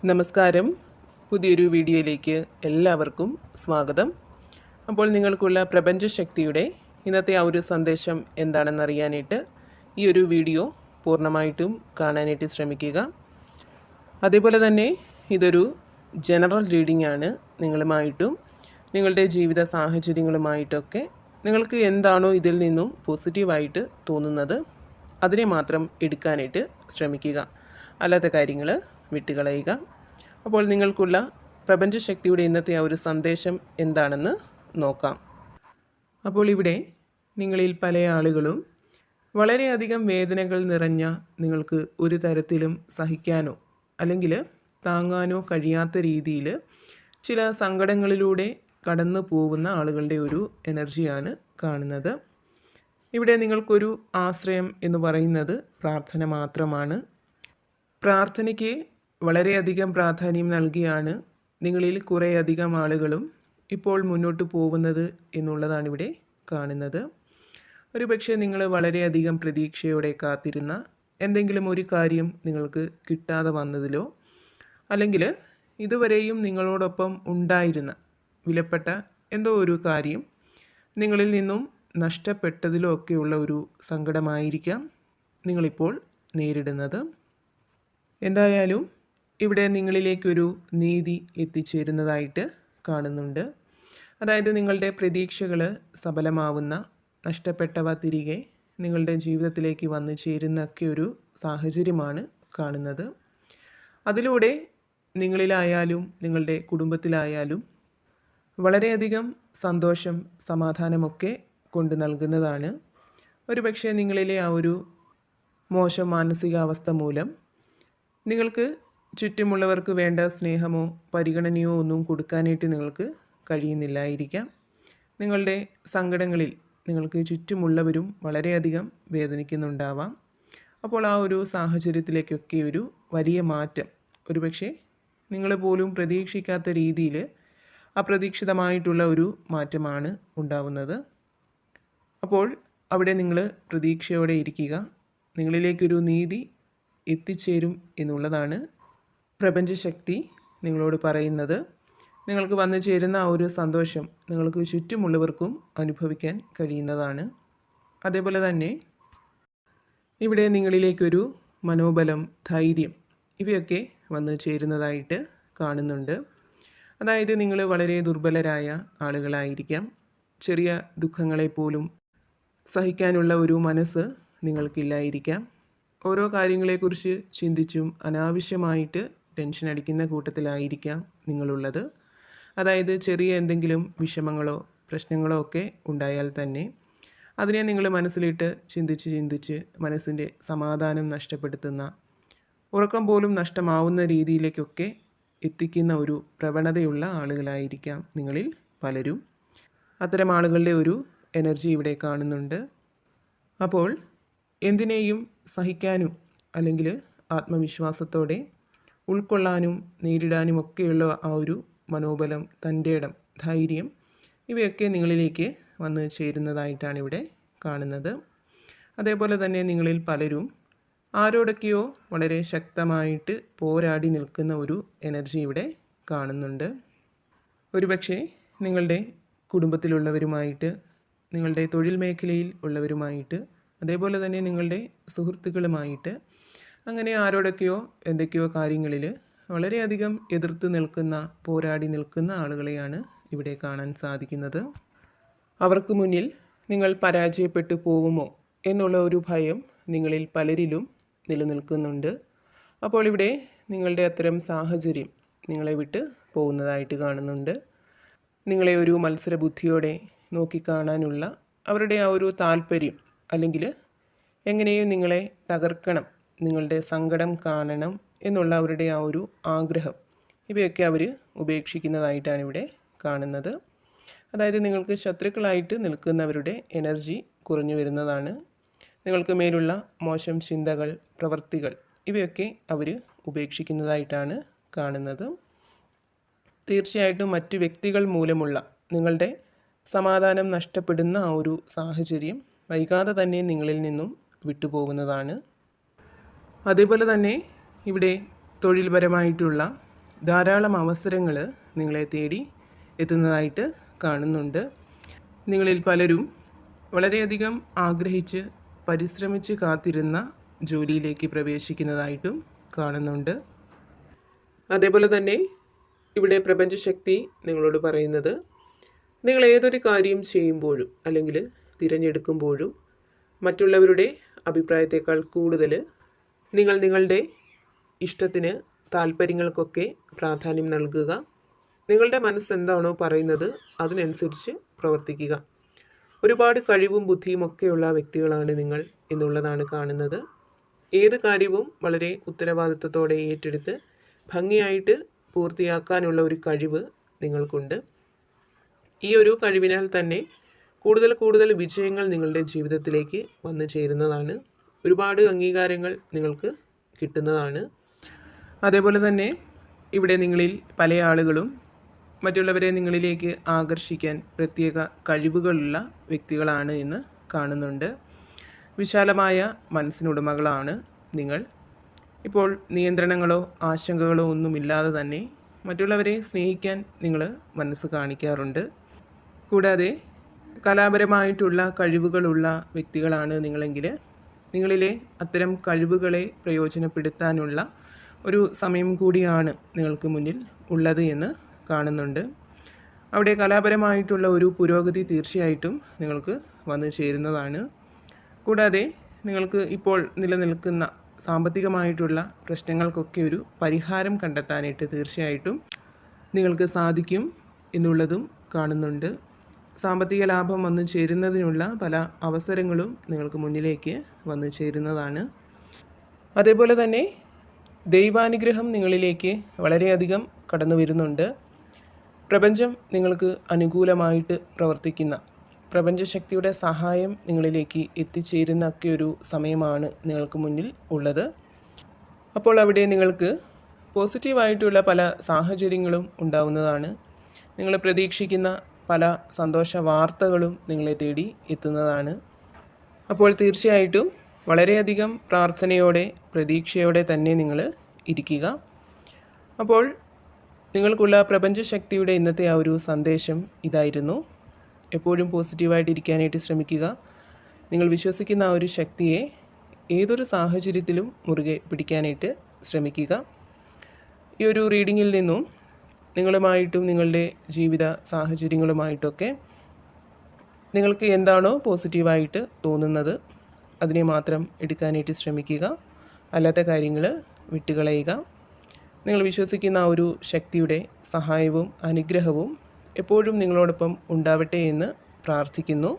നമസ്കാരം. പുതിയൊരു വീഡിയോയിലേക്ക് എല്ലാവർക്കും സ്വാഗതം. അപ്പോൾ നിങ്ങൾക്കുള്ള പ്രപഞ്ചശക്തിയുടെ ഇന്നത്തെ ആ ഒരു സന്ദേശം എന്താണെന്നറിയാനായിട്ട് ഈ ഒരു വീഡിയോ പൂർണ്ണമായിട്ടും കാണാനായിട്ട് ശ്രമിക്കുക. അതേപോലെ തന്നെ ഇതൊരു ജനറൽ റീഡിംഗ് ആണ്. നിങ്ങളുമായിട്ടും നിങ്ങളുടെ ജീവിത സാഹചര്യങ്ങളുമായിട്ടൊക്കെ നിങ്ങൾക്ക് എന്താണോ ഇതിൽ നിന്നും പോസിറ്റീവായിട്ട് തോന്നുന്നത് അതിനെ മാത്രം എടുക്കാനായിട്ട് ശ്രമിക്കുക. അല്ലാത്ത കാര്യങ്ങൾ വിട്ടുകളയുക. അപ്പോൾ നിങ്ങൾക്കുള്ള പ്രപഞ്ചശക്തിയുടെ ഇന്നത്തെ ആ ഒരു സന്ദേശം എന്താണെന്ന് നോക്കാം. അപ്പോൾ ഇവിടെ നിങ്ങളിൽ പല ആളുകളും വളരെയധികം വേദനകൾ നിറഞ്ഞ, നിങ്ങൾക്ക് ഒരു തരത്തിലും സഹിക്കാനോ അല്ലെങ്കിൽ താങ്ങാനോ കഴിയാത്ത രീതിയിൽ ചില സങ്കടങ്ങളിലൂടെ കടന്നു പോകുന്ന ആളുകളുടെ ഒരു എനർജിയാണ് കാണുന്നത്. ഇവിടെ നിങ്ങൾക്കൊരു ആശ്രയം എന്ന് പറയുന്നത് പ്രാർത്ഥന മാത്രമാണ്. പ്രാർത്ഥനയ്ക്ക് വളരെയധികം പ്രാധാന്യം നൽകിയാണ് നിങ്ങളിൽ കുറേയധികം ആളുകളും ഇപ്പോൾ മുന്നോട്ട് പോകുന്നത് എന്നുള്ളതാണ് ഇവിടെ കാണുന്നത്. ഒരുപക്ഷെ നിങ്ങൾ വളരെയധികം പ്രതീക്ഷയോടെ കാത്തിരുന്ന എന്തെങ്കിലും ഒരു കാര്യം നിങ്ങൾക്ക് കിട്ടാതെ വന്നതിലോ അല്ലെങ്കിൽ ഇതുവരെയും നിങ്ങളോടൊപ്പം ഉണ്ടായിരുന്ന വിലപ്പെട്ട എന്തോ ഒരു കാര്യം നിങ്ങളിൽ നിന്നും നഷ്ടപ്പെട്ടതിലോ ഒക്കെയുള്ള ഒരു സങ്കടമായിരിക്കാം നിങ്ങളിപ്പോൾ നേരിടുന്നത്. എന്തായാലും ഇവിടെ നിങ്ങളിലേക്കൊരു നീതി എത്തിച്ചേരുന്നതായിട്ട് കാണുന്നുണ്ട്. അതായത് നിങ്ങളുടെ പ്രതീക്ഷകൾ സഫലമാവുന്ന, നഷ്ടപ്പെട്ടവ തിരികെ നിങ്ങളുടെ ജീവിതത്തിലേക്ക് വന്നു ചേരുന്നൊക്കെ ഒരു സാഹചര്യമാണ് കാണുന്നത്. അതിലൂടെ നിങ്ങളിലായാലും നിങ്ങളുടെ കുടുംബത്തിലായാലും വളരെയധികം സന്തോഷം, സമാധാനമൊക്കെ കൊണ്ട് നൽകുന്നതാണ്. ഒരുപക്ഷെ നിങ്ങളിലെ ആ ഒരു മോശം മാനസികാവസ്ഥ മൂലം നിങ്ങൾക്ക് ചുറ്റുമുള്ളവർക്ക് വേണ്ട സ്നേഹമോ പരിഗണനയോ ഒന്നും കൊടുക്കാനായിട്ട് നിങ്ങൾക്ക് കഴിയുന്നില്ലായിരിക്കാം. നിങ്ങളുടെ സങ്കടങ്ങളിൽ നിങ്ങൾക്ക് ചുറ്റുമുള്ളവരും വളരെയധികം വേദനിക്കുന്നുണ്ടാവാം. അപ്പോൾ ആ ഒരു സാഹചര്യത്തിലേക്കൊക്കെ ഒരു വലിയ മാറ്റം, ഒരുപക്ഷെ നിങ്ങൾ പോലും പ്രതീക്ഷിക്കാത്ത രീതിയിൽ അപ്രതീക്ഷിതമായിട്ടുള്ള ഒരു മാറ്റമാണ് ഉണ്ടാവുന്നത്. അപ്പോൾ അവിടെ നിങ്ങൾ പ്രതീക്ഷയോടെ ഇരിക്കുക. നിങ്ങളിലേക്കൊരു നീതി എത്തിച്ചേരും എന്നുള്ളതാണ് പ്രപഞ്ചശക്തി നിങ്ങളോട് പറയുന്നത്. നിങ്ങൾക്ക് വന്നു ചേരുന്ന ആ ഒരു സന്തോഷം നിങ്ങൾക്ക് ചുറ്റുമുള്ളവർക്കും അനുഭവിക്കാൻ കഴിയുന്നതാണ്. അതേപോലെ തന്നെ ഇവിടെ നിങ്ങളിലേക്കൊരു മനോബലം, ധൈര്യം ഇവയൊക്കെ വന്നു ചേരുന്നതായിട്ട് കാണുന്നുണ്ട്. അതായത് നിങ്ങൾ വളരെ ദുർബലരായ ആളുകളായിരിക്കാം. ചെറിയ ദുഃഖങ്ങളെപ്പോലും സഹിക്കാനുള്ള ഒരു മനസ്സ് നിങ്ങൾക്കില്ലായിരിക്കാം. ഓരോ കാര്യങ്ങളെക്കുറിച്ച് ചിന്തിച്ചും അനാവശ്യമായിട്ട് ടെൻഷൻ അടിക്കുന്ന കൂട്ടത്തിലായിരിക്കാം നിങ്ങളുള്ളത്. അതായത് ചെറിയ എന്തെങ്കിലും വിഷമങ്ങളോ പ്രശ്നങ്ങളോ ഒക്കെ ഉണ്ടായാൽ തന്നെ അതിനെ നിങ്ങൾ മനസ്സിലിട്ട് ചിന്തിച്ച് മനസ്സിൻ്റെ സമാധാനം നഷ്ടപ്പെടുത്തുന്ന, ഉറക്കം പോലും നഷ്ടമാവുന്ന രീതിയിലേക്കൊക്കെ എത്തിക്കുന്ന ഒരു പ്രവണതയുള്ള ആളുകളായിരിക്കാം നിങ്ങളിൽ പലരും. അത്തരം ആളുകളുടെ ഒരു എനർജി ഇവിടെ കാണുന്നുണ്ട്. അപ്പോൾ എന്തിനേയും സഹിക്കാനും അല്ലെങ്കിൽ ആത്മവിശ്വാസത്തോടെ ഉൾക്കൊള്ളാനും നേരിടാനും ഒക്കെയുള്ള ആ ഒരു മനോബലം, തൻ്റെ ഇടം, ധൈര്യം ഇവയൊക്കെ നിങ്ങളിലേക്ക് വന്നു ചേരുന്നതായിട്ടാണ് ഇവിടെ കാണുന്നത്. അതേപോലെ തന്നെ നിങ്ങളിൽ പലരും ആരോടൊക്കെയോ വളരെ ശക്തമായിട്ട് പോരാടി നിൽക്കുന്ന ഒരു എനർജി ഇവിടെ കാണുന്നുണ്ട്. ഒരുപക്ഷെ നിങ്ങളുടെ കുടുംബത്തിലുള്ളവരുമായിട്ട്, നിങ്ങളുടെ തൊഴിൽ മേഖലയിൽ ഉള്ളവരുമായിട്ട്, അതേപോലെ തന്നെ നിങ്ങളുടെ സുഹൃത്തുക്കളുമായിട്ട്, അങ്ങനെ ആരോടൊക്കെയോ എന്തൊക്കെയോ കാര്യങ്ങളിൽ വളരെയധികം എതിർത്ത് നിൽക്കുന്ന, പോരാടി നിൽക്കുന്ന ആളുകളെയാണ് ഇവിടെ കാണാൻ സാധിക്കുന്നത്. അവർക്ക് മുന്നിൽ നിങ്ങൾ പരാജയപ്പെട്ടു പോകുമോ എന്നുള്ള ഒരു ഭയം നിങ്ങളിൽ പലരിലും നിലനിൽക്കുന്നുണ്ട്. അപ്പോൾ ഇവിടെ നിങ്ങളുടെ അത്തരം സാഹചര്യം നിങ്ങളെ വിട്ട് പോകുന്നതായിട്ട് കാണുന്നുണ്ട്. നിങ്ങളെ ഒരു മത്സരബുദ്ധിയോടെ നോക്കിക്കാണാനുള്ള അവരുടെ ആ ഒരു താല്പര്യം, അല്ലെങ്കിൽ എങ്ങനെയും നിങ്ങളെ തകർക്കണം, നിങ്ങളുടെ സങ്കടം കാണണം എന്നുള്ള അവരുടെ ആ ഒരു ആഗ്രഹം, ഇവയൊക്കെ അവർ ഉപേക്ഷിക്കുന്നതായിട്ടാണ് ഇവിടെ കാണുന്നത്. അതായത് നിങ്ങൾക്ക് ശത്രുക്കളായിട്ട് നിൽക്കുന്നവരുടെ എനർജി കുറഞ്ഞു വരുന്നതാണ്. നിങ്ങൾക്ക് മേലുള്ള മോശം ചിന്തകൾ, പ്രവൃത്തികൾ ഇവയൊക്കെ അവർ ഉപേക്ഷിക്കുന്നതായിട്ടാണ് കാണുന്നത്. തീർച്ചയായിട്ടും മറ്റു വ്യക്തികൾ മൂലമുള്ള നിങ്ങളുടെ സമാധാനം നഷ്ടപ്പെടുന്ന ആ ഒരു സാഹചര്യം വൈകാതെ തന്നെ നിങ്ങളിൽ നിന്നും വിട്ടുപോകുന്നതാണ്. അതേപോലെ തന്നെ ഇവിടെ തൊഴിൽപരമായിട്ടുള്ള ധാരാളം അവസരങ്ങൾ നിങ്ങളെ തേടി എത്തുന്നതായിട്ട് കാണുന്നുണ്ട്. നിങ്ങളിൽ പലരും വളരെയധികം ആഗ്രഹിച്ച് പരിശ്രമിച്ച് കാത്തിരുന്ന ജോലിയിലേക്ക് പ്രവേശിക്കുന്നതായിട്ടും കാണുന്നുണ്ട്. അതേപോലെ തന്നെ ഇവിടെ പ്രപഞ്ചശക്തി നിങ്ങളോട് പറയുന്നത്, നിങ്ങൾ ഏതൊരു കാര്യം ചെയ്യുമ്പോഴും അല്ലെങ്കിൽ തിരഞ്ഞെടുക്കുമ്പോഴും മറ്റുള്ളവരുടെ അഭിപ്രായത്തേക്കാൾ കൂടുതൽ നിങ്ങൾ നിങ്ങളുടെ ഇഷ്ടത്തിന്, താല്പര്യങ്ങൾക്കൊക്കെ പ്രാധാന്യം നൽകുക. നിങ്ങളുടെ മനസ്സ് എന്താണോ പറയുന്നത് അതിനനുസരിച്ച് പ്രവർത്തിക്കുക. ഒരുപാട് കഴിവും ബുദ്ധിയും ഒക്കെയുള്ള വ്യക്തികളാണ് നിങ്ങൾ എന്നുള്ളതാണ് കാണുന്നത്. ഏത് കാര്യവും വളരെ ഉത്തരവാദിത്വത്തോടെ ഏറ്റെടുത്ത് ഭംഗിയായിട്ട് പൂർത്തിയാക്കാനുള്ള ഒരു കഴിവ് നിങ്ങൾക്കുണ്ട്. ഈ ഒരു കഴിവിനാൽ തന്നെ കൂടുതൽ കൂടുതൽ വിജയങ്ങൾ നിങ്ങളുടെ ജീവിതത്തിലേക്ക് വന്നു ചേരുന്നതാണ്. ഒരുപാട് അംഗീകാരങ്ങൾ നിങ്ങൾക്ക് കിട്ടുന്നതാണ്. അതേപോലെ തന്നെ ഇവിടെ നിങ്ങളിൽ പല ആളുകളും മറ്റുള്ളവരെ നിങ്ങളിലേക്ക് ആകർഷിക്കാൻ പ്രത്യേക കഴിവുകളുള്ള വ്യക്തികളാണ് എന്ന് കാണുന്നുണ്ട്. വിശാലമായ മനസ്സിനുടമകളാണ് നിങ്ങൾ. ഇപ്പോൾ നിയന്ത്രണങ്ങളോ ആശങ്കകളോ ഒന്നുമില്ലാതെ തന്നെ മറ്റുള്ളവരെ സ്നേഹിക്കാൻ നിങ്ങൾ മനസ്സ് കാണിക്കാറുണ്ട്. കൂടാതെ കലാപരമായിട്ടുള്ള കഴിവുകളുള്ള വ്യക്തികളാണ് നിങ്ങളെങ്കിൽ നിങ്ങളിലെ അത്തരം കഴിവുകളെ പ്രയോജനപ്പെടുത്താനുള്ള ഒരു സമയം കൂടിയാണ് നിങ്ങൾക്ക് മുന്നിൽ ഉള്ളത് എന്ന് കാണുന്നുണ്ട്. അവിടെ കലാപരമായിട്ടുള്ള ഒരു പുരോഗതി തീർച്ചയായിട്ടും നിങ്ങൾക്ക് വന്നു ചേരുന്നതാണ്. കൂടാതെ നിങ്ങൾക്ക് ഇപ്പോൾ നിലനിൽക്കുന്ന സാമ്പത്തികമായിട്ടുള്ള പ്രശ്നങ്ങൾക്കൊക്കെ ഒരു പരിഹാരം കണ്ടെത്താനായിട്ട് തീർച്ചയായിട്ടും നിങ്ങൾക്ക് സാധിക്കും എന്നുള്ളതും കാണുന്നുണ്ട്. സാമ്പത്തിക ലാഭം വന്നു ചേരുന്നതിനുള്ള പല അവസരങ്ങളും നിങ്ങൾക്ക് മുന്നിലേക്ക് വന്നു ചേരുന്നതാണ്. അതേപോലെ തന്നെ ദൈവാനുഗ്രഹം നിങ്ങളിലേക്ക് വളരെയധികം കടന്നു വരുന്നുണ്ട്. പ്രപഞ്ചം നിങ്ങൾക്ക് അനുകൂലമായിട്ട് പ്രവർത്തിക്കുന്ന, പ്രപഞ്ചശക്തിയുടെ സഹായം നിങ്ങളിലേക്ക് എത്തിച്ചേരുന്ന ഒക്കെ ഒരു സമയമാണ് നിങ്ങൾക്ക് മുന്നിൽ ഉള്ളത്. അപ്പോൾ അവിടെ നിങ്ങൾക്ക് പോസിറ്റീവായിട്ടുള്ള പല സാഹചര്യങ്ങളും ഉണ്ടാവുന്നതാണ്. നിങ്ങൾ പ്രതീക്ഷിക്കുന്ന പല സന്തോഷ വാർത്തകളും നിങ്ങളെ തേടി എത്തുന്നതാണ്. അപ്പോൾ തീർച്ചയായിട്ടും വളരെയധികം പ്രാർത്ഥനയോടെ, പ്രതീക്ഷയോടെ തന്നെ നിങ്ങൾ ഇരിക്കുക. അപ്പോൾ നിങ്ങൾക്കുള്ള പ്രപഞ്ചശക്തിയുടെ ഇന്നത്തെ ആ ഒരു സന്ദേശം ഇതായിരുന്നു. എപ്പോഴും പോസിറ്റീവായിട്ടിരിക്കാനായിട്ട് ശ്രമിക്കുക. നിങ്ങൾ വിശ്വസിക്കുന്ന ആ ഒരു ശക്തിയെ ഏതൊരു സാഹചര്യത്തിലും മുറുകെ പിടിക്കാനായിട്ട് ശ്രമിക്കുക. ഈ ഒരു റീഡിങ്ങിൽ നിന്നും നിങ്ങളുമായിട്ടും നിങ്ങളുടെ ജീവിത സാഹചര്യങ്ങളുമായിട്ടൊക്കെ നിങ്ങൾക്ക് എന്താണോ പോസിറ്റീവായിട്ട് തോന്നുന്നത് അതിനെ മാത്രം എടുക്കാനായിട്ട് ശ്രമിക്കുക. അല്ലാത്ത കാര്യങ്ങൾ വിട്ടുകളയുക. നിങ്ങൾ വിശ്വസിക്കുന്ന ആ ഒരു ശക്തിയുടെ സഹായവും അനുഗ്രഹവും എപ്പോഴും നിങ്ങളോടൊപ്പം ഉണ്ടാവട്ടെ എന്ന് പ്രാർത്ഥിക്കുന്നു.